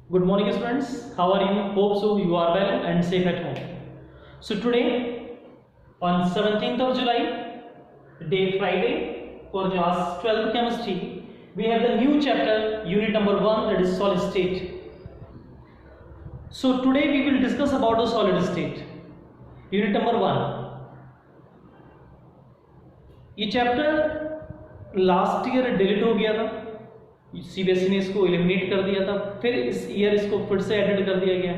Good morning, students. How are you? Hope so you are well and safe at home. So today, on 17th of July, day Friday, for class 12 chemistry, we have the new chapter, unit number 1, that is solid state. So today we will discuss about the solid state. Unit number 1. ये chapter last year delete हो गया था, CBSE ने इसको eliminate कर दिया था, फिर इस ईयर इसको फिर से एडिट कर दिया गया।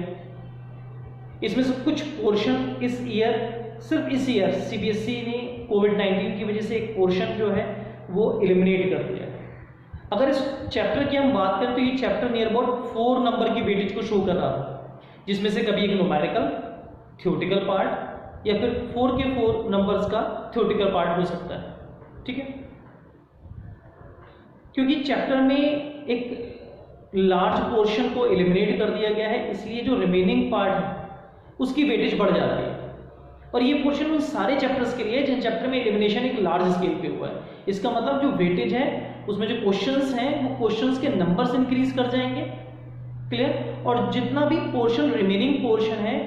इसमें से कुछ पोर्शन इस ईयर, सिर्फ इस ईयर सीबीएसई ने कोविड-19 की वजह से एक पोर्शन जो है वो एलिमिनेट कर दिया है। अगर इस चैप्टर की हम बात करें तो ये चैप्टर नियर अबाउट 4 नंबर की वेटेज को शो कर रहा था, जिसमें से कभी एक न्यूमेरिकल थ्योरेटिकल पार्ट या फिर 4 के 4 नंबर्स का थ्योरेटिकल पार्ट हो सकता है। ठीक है, क्योंकि चैप्टर में एक लार्ज पोर्शन को एलिमिनेट कर दिया गया है, इसलिए जो रिमेनिंग पार्ट है उसकी वेटेज बढ़ जाती है। और ये पोर्शन उन सारे चैप्टर्स के लिए है जिन चैप्टर में एलिमिनेशन एक लार्ज स्केल पे हुआ है। इसका मतलब जो वेटेज है उसमें जो क्वेश्चंस हैं वो क्वेश्चंस के नंबर्स इंक्रीज कर जाएंगे। क्लियर? और जितना भी पोर्शन रिमेनिंग पोर्शन है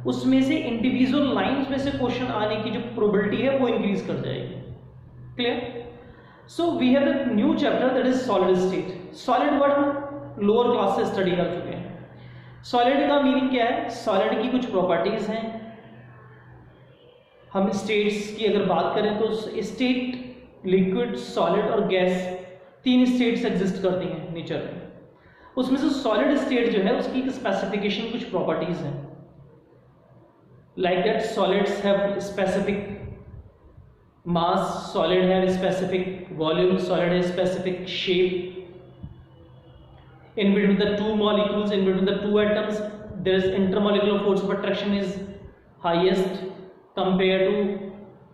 उसमें से इंडिविजुअल लाइंस में से क्वेश्चन आने की जो प्रोबेबिलिटी है वो इंक्रीज कर जाएगी। Clear? So we have the new chapter that is solid state. Solid word हम लोअर क्लास से स्टडी कर चुके हैं। सॉलिड का मीनिंग क्या है? सॉलिड की कुछ प्रॉपर्टीज हैं। हम स्टेट्स की अगर बात करें तो स्टेट, लिक्विड, सॉलिड और गैस, 3 स्टेट्स एग्जिस्ट करती हैं नेचर में। उसमें से सॉलिड स्टेट जो है उसकी स्पेसिफिकेशन कुछ प्रॉपर्टीज हैं, like that solids have specific mass, solid have specific volume, solid has specific shape. In between the two molecules, in between the two atoms, there is intermolecular force of attraction is highest compared to,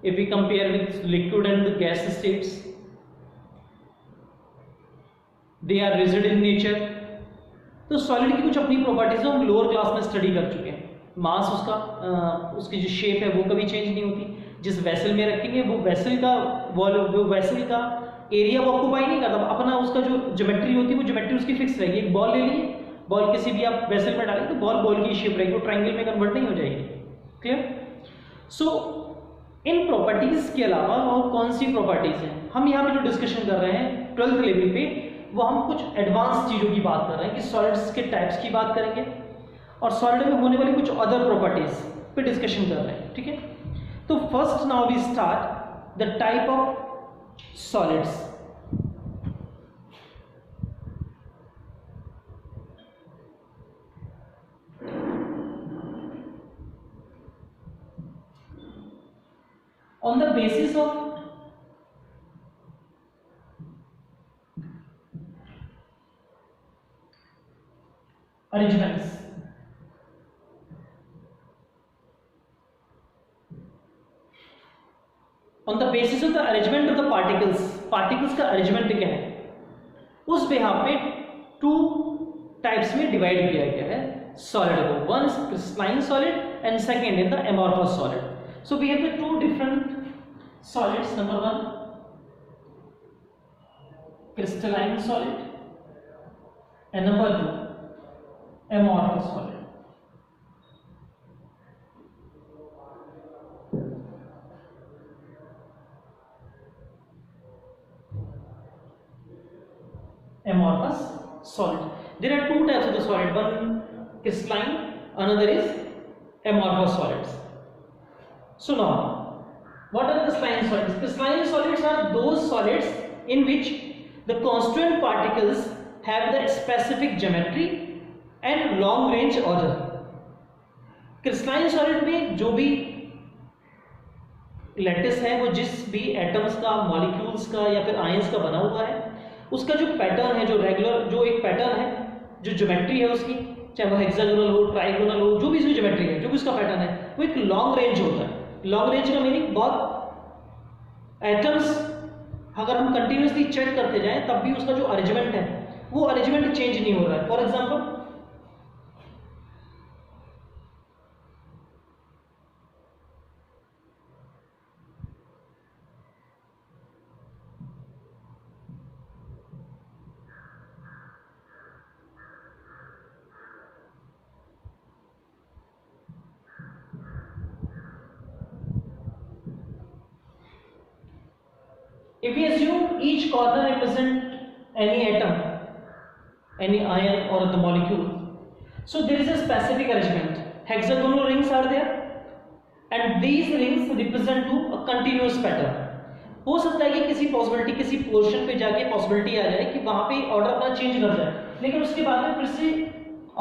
if we compare with liquid and the gas states. They are rigid in nature. तो solid की कुछ अपनी properties हम lower class में study कर चुके हैं। मास उसकी जो शेप है वो कभी चेंज नहीं होती। जिस वेसल में रखेंगे वो वेसल का एरिया वो ऑक्यूपाई नहीं करता, अपना उसका जो ज्योमेट्री होती है वो ज्योमेट्री उसकी फिक्स रहेगी। एक बॉल ले लीजिए, बॉल किसी भी आप वेसल में डालेंगे तो बॉल की शेप रहेगी, वो ट्रायंगल में कन्वर्ट नहीं हो जाएगी। क्लियर? सो इन प्रॉपर्टीज के अलावा और कौन सी प्रॉपर्टीज हैं हम यहाँ पे जो डिस्कशन कर रहे हैं 12th लेवल पे, वो हम कुछ एडवांस चीजों की बात कर रहे हैं कि सॉलिड्स के टाइप्स की बात करेंगे और सॉलिड में होने वाली कुछ अदर प्रॉपर्टीज पे डिस्कशन कर रहे हैं। ठीक है, तो first now we start the type of solids. On the basis of arrangements, on the basis of the arrangement of the particles का अरेंजमेंट क्या है उस पे यहाँ पे 2 टाइप्स में डिवाइड किया गया है सॉलिड को। One is crystalline solid and second is the amorphous solid. So we have the 2 different solids. Number 1 crystalline solid and number 2 amorphous solid. Amorphous solid. There are 2 types of the solid. One crystalline, another is amorphous solids. So now, what are crystalline solids? Crystalline solids are those solids in which the constituent particles have the specific geometry and long range order. Crystalline solid में जो भी lattice है वो जिस भी atoms का, molecules का या फिर आयंस का बना हुआ है, उसका जो पैटर्न है, जो रेगुलर जो एक पैटर्न है, जो ज्योमेट्री है उसकी, चाहे वो हेक्सागोनल हो, ट्राइगोनल हो, जो भी इसकी ज्योमेट्री है, जो भी उसका पैटर्न है, वो एक लॉन्ग रेंज होता है। लॉन्ग रेंज का मीनिंग बहुत एटम्स अगर हम कंटिन्यूसली चेक करते जाएं तब भी उसका जो अरेंजमेंट है वो अरेंजमेंट चेंज नहीं हो रहा है। For example If we assume each corner represent any atom, any ion or the molecule, so there is a specific arrangement. Hexagonal rings are there, and these rings represent to a continuous pattern. हो सकता है कि किसी possibility, किसी portion पे जाके possibility आ जाए कि वहां पे ऑर्डर अपना चेंज कर जाए, लेकिन उसके बाद में फिर से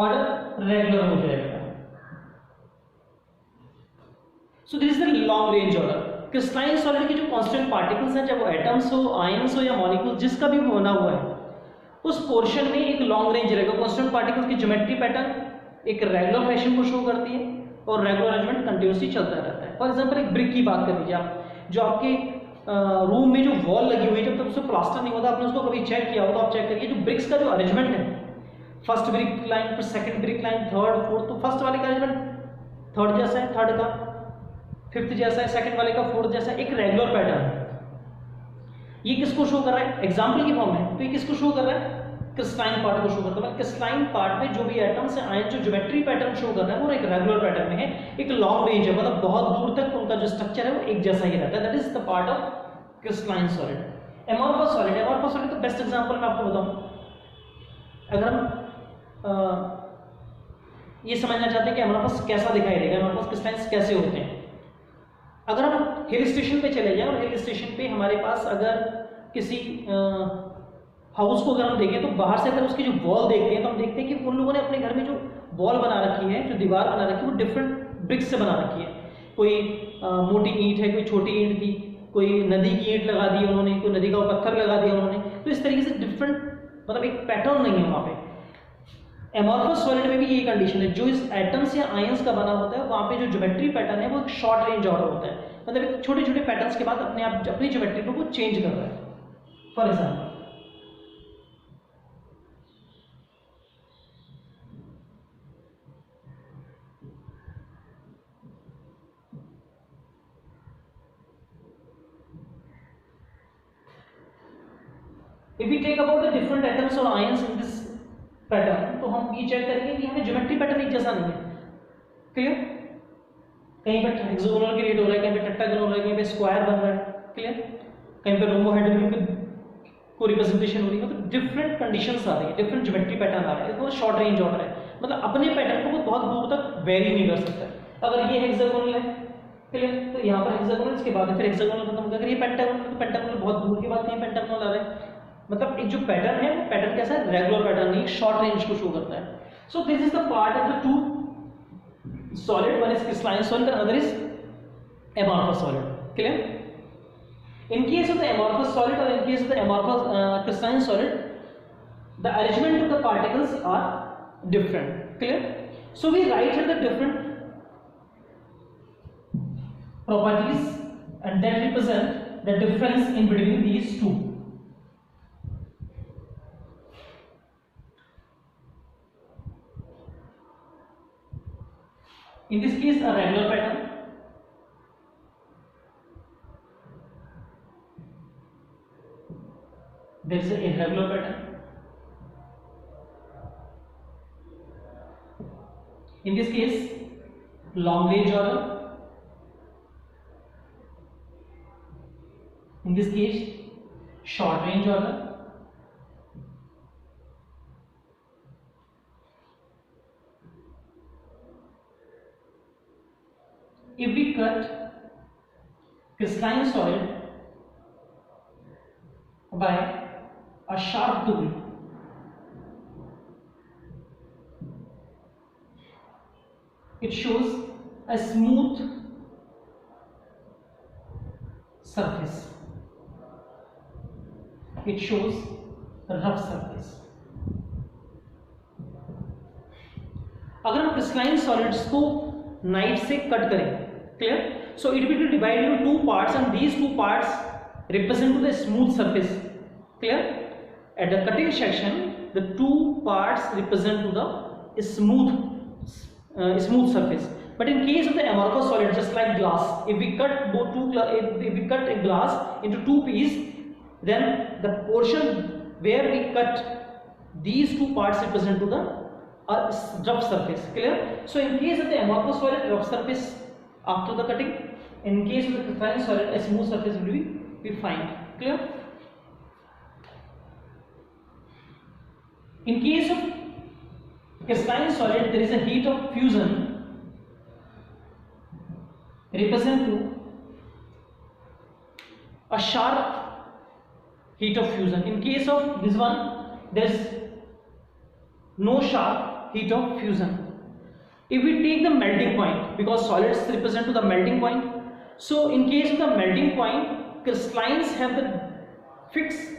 ऑर्डर रेगुलर हो जाएगा. So this is the long range order. Crystalline solid के जो कांस्टेंट पार्टिकल्स हैं, चाहे वो एटम्स हो, आयंस हो या मॉलिक्यूल, जिसका भी बना हुआ है, उस पोर्शन में एक लॉन्ग रेंज रहेगा. कांस्टेंट पार्टिकल्स की ज्योमेट्री पैटर्न एक रेगुलर फैशन को शो करती है और रेगुलर अरेंजमेंट कंटिन्यूसली चलता रहता है. फॉर एग्जांपल एक ब्रिक की बात कर लीजिए आप, जो आपके रूम में जो वॉल लगी हुई है, जब तक उससे प्लास्टर नहीं होता, आपने उसको कभी चेक किया हो तो आप चेक करिए, जो ब्रिक्स का जो अरेंजमेंट है, फर्स्ट ब्रिक लाइन, फिर second brick line, third, fourth, तो फर्स्ट वाले का अरेंजमेंट थर्ड जैसा है, थर्ड का फिफ्थ जैसा है, सेकंड वाले का फोर्थ जैसा है, एक रेगुलर पैटर्न है. ये किसको शो कर रहा है? एग्जांपल की फॉर्म में. तो ये किसको शो कर रहा है? क्रिस्टलाइन पार्ट को शो करता है. क्रिस्टलाइन पार्ट में जो भी एटम्स हैं, आयन, जो ज्योमेट्री पैटर्न शो कर रहा है वो एक रेगुलर पैटर्न में है, एक लॉन्ग रेंज है, मतलब बहुत दूर तक उनका जो स्ट्रक्चर है वो एक जैसा ही रहता है. That is the part of crystalline solid. Amorphous solid, amorphous solid का बेस्ट एग्जांपल मैं आपको बताऊं. अगर हम ये समझना चाहते हैं कि एमॉर्फस कैसा दिखाई देगा, एमॉर्फस क्रिस्टलाइन कैसे होते हैं, अगर हम हिल स्टेशन पे चले जाएं और हिल स्टेशन पे हमारे पास अगर किसी हाउस को अगर हम देखें तो बाहर से अगर उसकी जो वॉल देखते हैं तो हम देखते हैं कि उन लोगों ने अपने घर में जो वॉल बना रखी है, जो दीवार बना रखी है, वो डिफरेंट ब्रिक्स से बना रखी है. कोई मोटी ईंट है, कोई छोटी ईंट थी, कोई नदी की ईंट लगा दी उन्होंने, कोई नदी का पत्थर लगा दिया उन्होंने. तो इस तरीके से डिफरेंट, मतलब एक पैटर्न नहीं है वहाँ पे. एमॉर्फस सॉलिड में भी यही कंडीशन है. जो इस एटम्स या आयंस का बना होता है, वहाँ पे जो ज्योमेट्री पैटर्न है वो एक शॉर्ट रेंज ऑर्डर होता है, मतलब एक छोटे छोटे पैटर्न्स के बाद अपने आप अपनी ज्योमेट्री को वो चेंज कर रहा है. For example, if we take about the different atoms or ions in this pattern, तो हम ये चेक करेंगे कि हमें ज्योमेट्री पैटर्न एक जैसा नहीं है. क्लियर? कहीं पे हेक्सागोनल क्रिएट हो रहा है, कहीं पे टेट्रागोनल हो रहा है, कहीं पे स्क्वायर बन रहा है. क्लियर? कहीं पे रोम्बोहेड्रल को रिप्रेजेंटेशन हो रही है. मतलब डिफरेंट कंडीशंस आ रही है, डिफरेंट ज्योमेट्री पैटर्न आ रहा है. तो शॉर्ट रेंज ऑर्डर है, मतलब अपने पैटर्न को वो बहुत दूर तक वेरी नहीं कर सकता. अगर ये हेक्सागोनल है, क्लियर, तो यहाँ पर हेक्सागोनल, इसके बाद फिर हेक्सागोनल खत्म होगा. अगर ये पेंटागोनल, तो पेंटागोनल बहुत दूर के बाद कहीं पेंटागोनल आ रहा है. मतलब एक जो पैटर्न है, वो पैटर्न कैसा है? रेगुलर पैटर्न नहीं, शॉर्ट रेंज को शो करता है. So this is the part of the two solid. One is crystalline solid, other is amorphous solid. Clear? In case of the amorphous solid or in case of the amorphous crystalline solid, the arrangement of the particles are different. Clear? So we write here the different properties and that represent the difference in between these two. In this case, a regular pattern. There is an irregular pattern. In this case, long range order. In this case, short range order. If we cut crystalline solid by a sharp tool, it shows a smooth surface, it shows a rough surface. अगर हम crystalline solids को knife से cut करें, clear, so it will divide into two parts and these two parts represent to the smooth surface. Clear? At the cutting section, the two parts represent to the smooth surface. But in case of the amorphous solid, just like glass, if we cut a glass into two pieces, then the portion where we cut these two parts represent to the rough surface. Clear? So in case of the amorphous solid, rough surface after the cutting. In case of the crystalline solid, a smooth surface will be find. Clear? In case of crystalline solid, there is a heat of fusion represent to a sharp heat of fusion. In case of this one, there is no sharp heat of fusion. If we take the melting point, because solids represent to the melting point, so in case of the melting point, crystallines have the fixed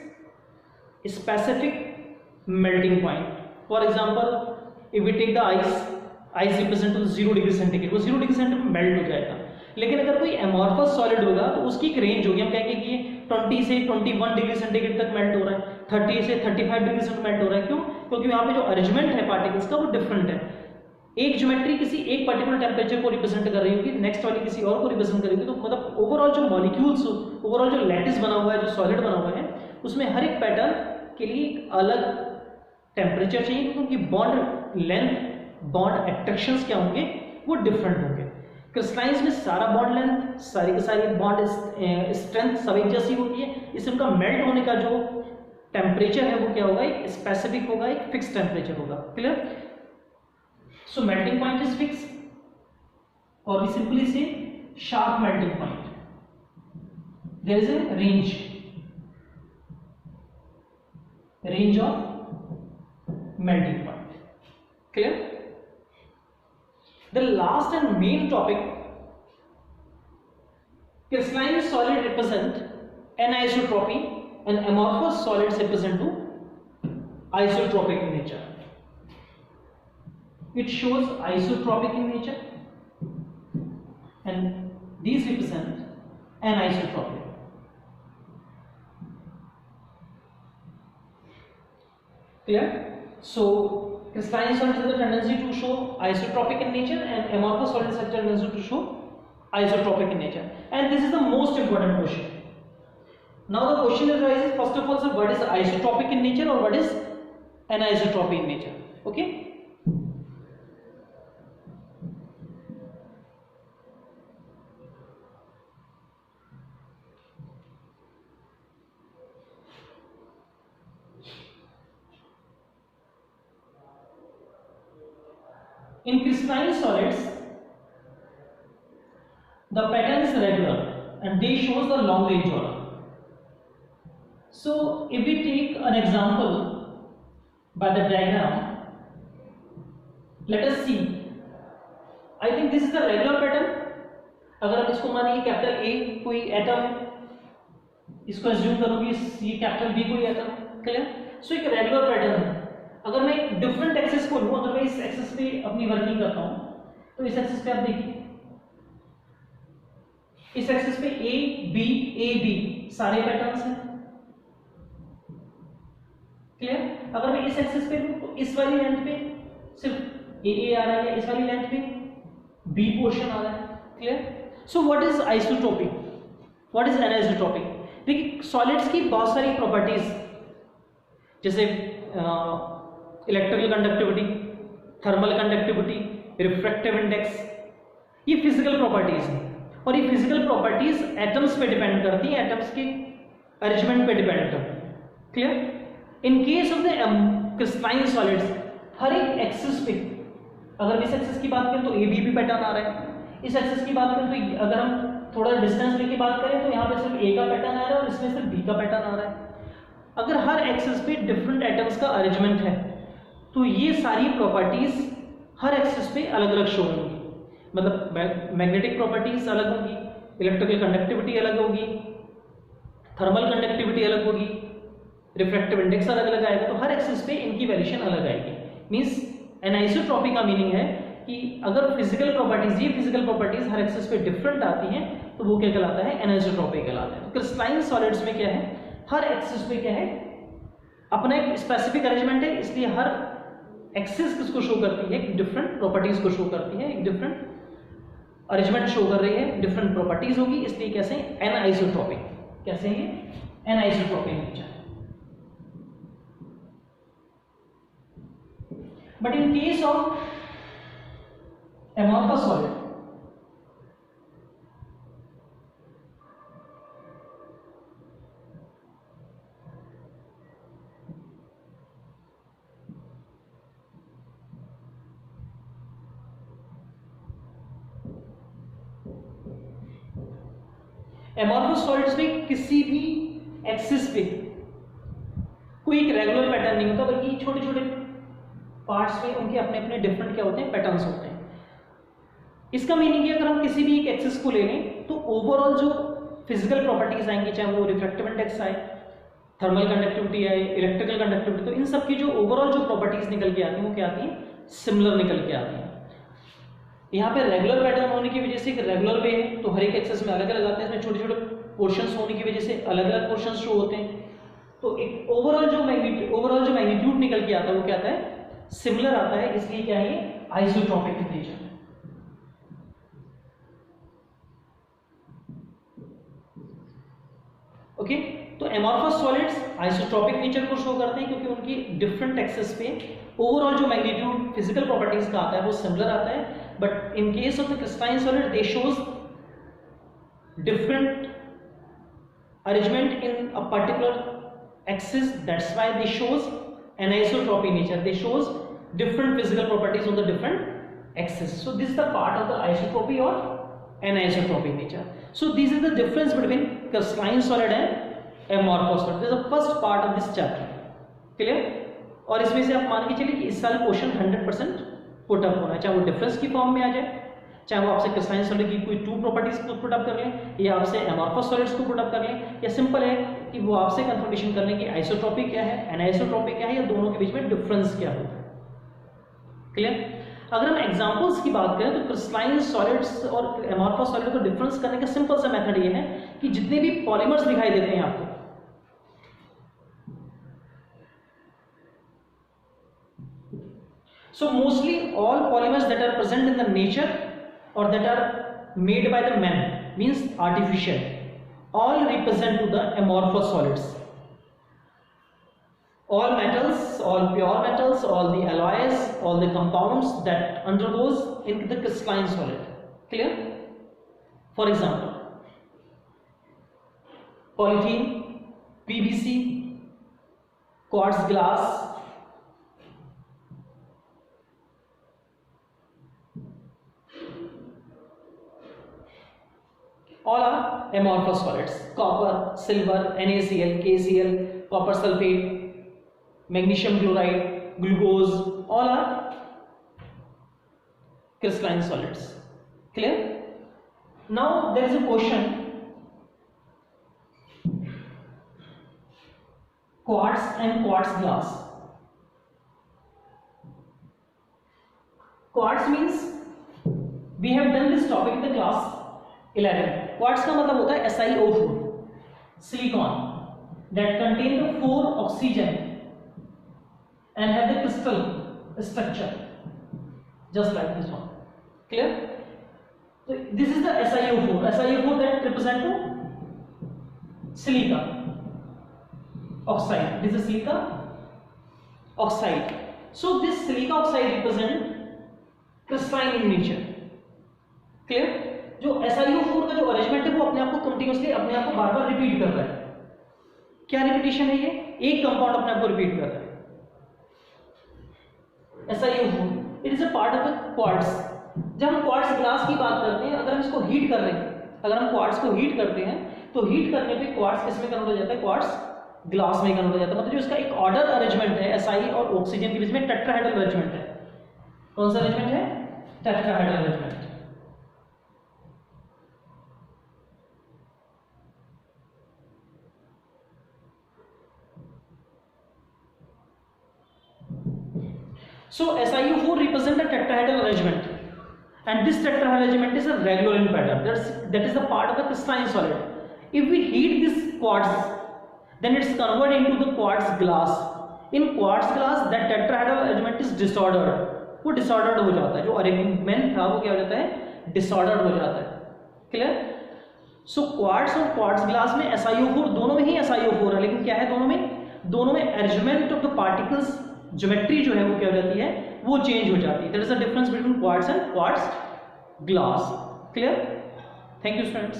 specific melting point. For example, if we take the ice represent to 0 degree centigrade, वो 0 degree centigrade melt हो जाएगा. लेकिन अगर कोई amorphous solid होगा तो उसकी एक रेंज होगी, हम कहेंगे कि ये 20 से 21 डिग्री सेंटीग्रेड तक मेल्ट हो रहा है, 30 से 35 डिग्री सेंटीग्रेड मेल्ट हो रहा है. क्यों? क्योंकि यहाँ पे जो अरेंजमेंट है पार्टिकल्स का वो डिफरेंट है. एक ज्योमेट्री किसी एक पर्टिकुलर टेम्परेचर को रिप्रेजेंट कर रही होगी, नेक्स्ट वाली किसी और को रिप्रेजेंट कर रही होगी. तो मतलब ओवरऑल जो मॉलिक्यूल्स, ओवरऑल जो लैटिस बना हुआ है, जो सॉलिड बना हुआ है, उसमें हर एक पैटर्न के लिए एक अलग टेम्परेचर चाहिए, क्योंकि उनकी बॉन्ड लेंथ, बॉन्ड एट्रैक्शंस क्या होंगे, वो डिफरेंट होंगे. क्रिस्टलाइंस में सारा बॉन्ड लेंथ, सारी की सारी बॉन्ड स्ट्रेंथ सब एक जैसी होती है. इससे उनका मेल्ट होने का जो टेम्परेचर है वो क्या होगा, एक स्पेसिफिक होगा, एक फिक्स टेम्परेचर होगा. Clear? So melting point is fixed, or we simply say sharp melting point. There is a range of melting point. Clear? The last and main topic, crystalline solid represent anisotropy and amorphous solids represent to isotropic in nature. It shows isotropic in nature, and these represent anisotropic. Clear? So crystalline solids have the tendency to show isotropic in nature, and amorphous solids have the tendency to show isotropic in nature. And this is the most important question. Now the question arises, first of all, sir, what is isotropic in nature or what is anisotropy in nature? Okay. In crystalline solids, the pattern is regular and they shows the long range order. So if we take an example by the diagram, let us see. I think this is the regular pattern. अगर हम इसको मानिए capital A कोई atom है, इसको assume करूंगी ये capital B कोई एटम. क्लियर? सो एक रेगुलर पैटर्न है. अगर मैं एक डिफरेंट एक्सिस को लूं, अगर मैं इस एक्सिस पे अपनी वर्किंग करता हूं, तो इस एक्सिस पे आप देखिए, इस एक्सिस पे ए बी सारे पैटर्न्स हैं. क्लियर? अगर मैं इस एक्सिस पे लूं तो इस वाली लेंथ पे सिर्फ ए आ रहा है, इस वाली लेंथ पे बी पोर्शन आ रहा है. Clear? So what is isotropy, what is anisotropy? देखिए सॉलिड्स की बहुत सारी प्रॉपर्टीज, जैसे electrical conductivity, thermal conductivity, refractive index, ये फिजिकल प्रॉपर्टीज हैं. और ये फिजिकल प्रॉपर्टीज एटम्स पे डिपेंड करती हैं, एटम्स के अरेंजमेंट पे डिपेंड करती हैं. Clear? In case of the crystalline solids, हर एक एक्सिस पे, अगर इस एक्सिस की बात करें तो ए बी पैटर्न आ रहा है, इस एक्सिस की बात करें तो अगर हम थोड़ा डिस्टेंस लेके बात करें तो यहाँ पे सिर्फ ए का पैटर्न आ रहा है और इसमें सिर्फ बी का पैटर्न आ रहा है. अगर हर एक्सिस पे डिफरेंट एटम्स का अरेंजमेंट है तो ये सारी प्रॉपर्टीज हर एक्सिस पे अलग अलग शो होंगी. मतलब मैग्नेटिक प्रॉपर्टीज अलग होगी, इलेक्ट्रिकल कंडक्टिविटी अलग होगी, थर्मल कंडक्टिविटी अलग होगी, रिफ्रैक्टिव इंडेक्स अलग अलग आएगा. तो हर एक्सिस पे इनकी वेरिएशन अलग आएगी. मींस एनिसोट्रॉपी का मीनिंग है कि अगर फिजिकल प्रॉपर्टीज, ये फिजिकल प्रॉपर्टीज हर एक्सिस पे डिफरेंट आती हैं तो वो क्या कहलाता है, एनिसोट्रॉपी कहलाता है. तो क्रिस्टलाइन सॉलिड्स में क्या है, हर एक्सिस पे क्या है, अपना एक स्पेसिफिक अरेंजमेंट है, इसलिए हर एक्सिस किसको शो करती है, डिफरेंट प्रॉपर्टीज को शो करती है, एक डिफरेंट अरेंजमेंट शो कर रही है, डिफरेंट प्रॉपर्टीज होगी, इसलिए कैसे एनाइसोट्रॉपिक, कैसे ये anisotropic nature. But in case of amorphous solid, amorphous solids में किसी भी एक्सिस पे कोई एक रेगुलर पैटर्न नहीं होता, बल्कि छोटे छोटे पार्ट्स में उनके अपने अपने डिफरेंट क्या होते हैं, पैटर्न्स होते हैं। इसका मीनिंग है अगर हम किसी भी एक एक्सिस को ले लें तो ओवरऑल जो फिजिकल प्रॉपर्टीज आएंगी, चाहे वो रिफ्रैक्टिव इंडेक्स आए, थर्मल कंडक्टिविटी आए, इलेक्ट्रिकल कंडक्टिविटी, तो इन सब की जो ओवरऑल जो प्रॉपर्टीज निकल के आती हैं वो क्या आती हैं, सिमिलर निकल के आती हैं। यहाँ पे रेगुलर पैटर्न होने की वजह से एक रेगुलर वे है, तो हर एक एक्सिस में अलग अलग आते हैं, इसमें छोटे छोटे पोर्शंस होने की वजह से अलग अलग पोर्शंस शो होते हैं। तो एक ओवरऑल जो मैग्नीट्यूड निकल के आता है वो क्या आता है, सिमिलर आता है, इसलिए क्या है ये आइसोट्रॉपिक नेचर। ओके, तो एमॉर्फस सॉलिड्स आइसोट्रॉपिक नेचर को शो करते हैं क्योंकि उनकी डिफरेंट एक्सिस पे ओवरऑल जो मैग्नीट्यूड फिजिकल प्रॉपर्टीज का आता है वो सिमिलर आता है, but in case of the crystalline solid they shows different arrangement in a particular axis, that's why they shows anisotropy nature, they shows different physical properties on the different axis. So this is the part of the isotropy or anisotropy nature. So this is the difference between crystalline solid and amorphous solid. This is the first part of this chapter, clear? और इसमें से आप मान के चलिए कि इस साल क्वेश्चन 100% पुट अप होना है, चाहे वो डिफरेंस की फॉर्म में आ जाए, चाहे वो आपसे क्रिस्टलाइन सॉलिड की कोई 2 प्रॉपर्टीज को पुट अप कर लें, या आपसे एमॉर्फस सॉलिड्स को पुट अप कर लें, या सिंपल है कि वो आपसे कंफर्मेशन कर लें कि आइसोट्रोपी क्या है, एनाइसोट्रोपी क्या है, या दोनों के बीच में डिफरेंस क्या होता है। क्लियर? अगर हम एग्जांपल्स की बात करें तो क्रिस्टलाइन सॉलिड्स और एमॉर्फस सॉलिड को डिफरेंस करने का सिंपल सा मेथड ये है कि जितने भी पॉलीमर्स दिखाई देते हैं आपको, so mostly all polymers that are present in the nature or that are made by the man, means artificial, all represent to the amorphous solids. All metals, all pure metals, all the alloys, all the compounds that undergoes in the crystalline solid. Clear? For example, polythene, PVC, quartz glass, all are amorphous solids. Copper, silver, NaCl, KCl, copper sulfate, magnesium chloride, glucose, all are crystalline solids. Clear? Now there is a question: quartz and quartz glass. Quartz means we have done this topic in the class 11. Quartz का मतलब होता है SiO4, silicon that contain the 4 oxygen and have the crystal structure just like this one. Clear? So this is the SiO4 that represent to silica oxide. This is silica oxide. So this silica oxide represent crystalline in nature. Clear? जो SiO4 का जो arrangement है वो अपने आप को continuously अपने आप को बार बार रिपीट कर रहा है। क्या रिपीटेशन है ये? एक कंपाउंड अपने आप को रिपीट कर रहा है। SiO4 it is a part of the quartz. जब हम क्वार्ट्ज ग्लास की बात करते हैं, अगर हम इसको हीट कर रहे हैं, अगर हम क्वार्ट्ज को हीट करते हैं तो हीट करने पे क्वार्ट्ज किस में कन्वर्ट हो जाता है? क्वार्ट्ज ग्लास में कन्वर्ट हो जाता है। मतलब जो इसका एक ऑर्डर अरेंजमेंट है Si और ऑक्सीजन के बीच में टेट्राहेड्रल अरेंजमेंट है। कौन सा अरेंजमेंट है? Tetrahedral arrangement. So SiO4 represent a tetrahedral arrangement, and this tetrahedral arrangement is a regular in pattern. That is the part of the crystalline solid. If we heat this quartz, then it's converted into the quartz glass. In quartz glass, that tetrahedral arrangement is disordered. वो disordered हो जाता है, जो arrangement था वो क्या हो जाता है? Disordered हो जाता है। Clear? So quartz और quartz glass में SiO4 दोनों में ही SiO4 है, लेकिन क्या है दोनों में? दोनों में arrangement of the particles geometry जो है वो क्या हो जाती है? वो चेंज हो जाती है। That is the difference between quartz and quartz glass. Clear? Thank you students.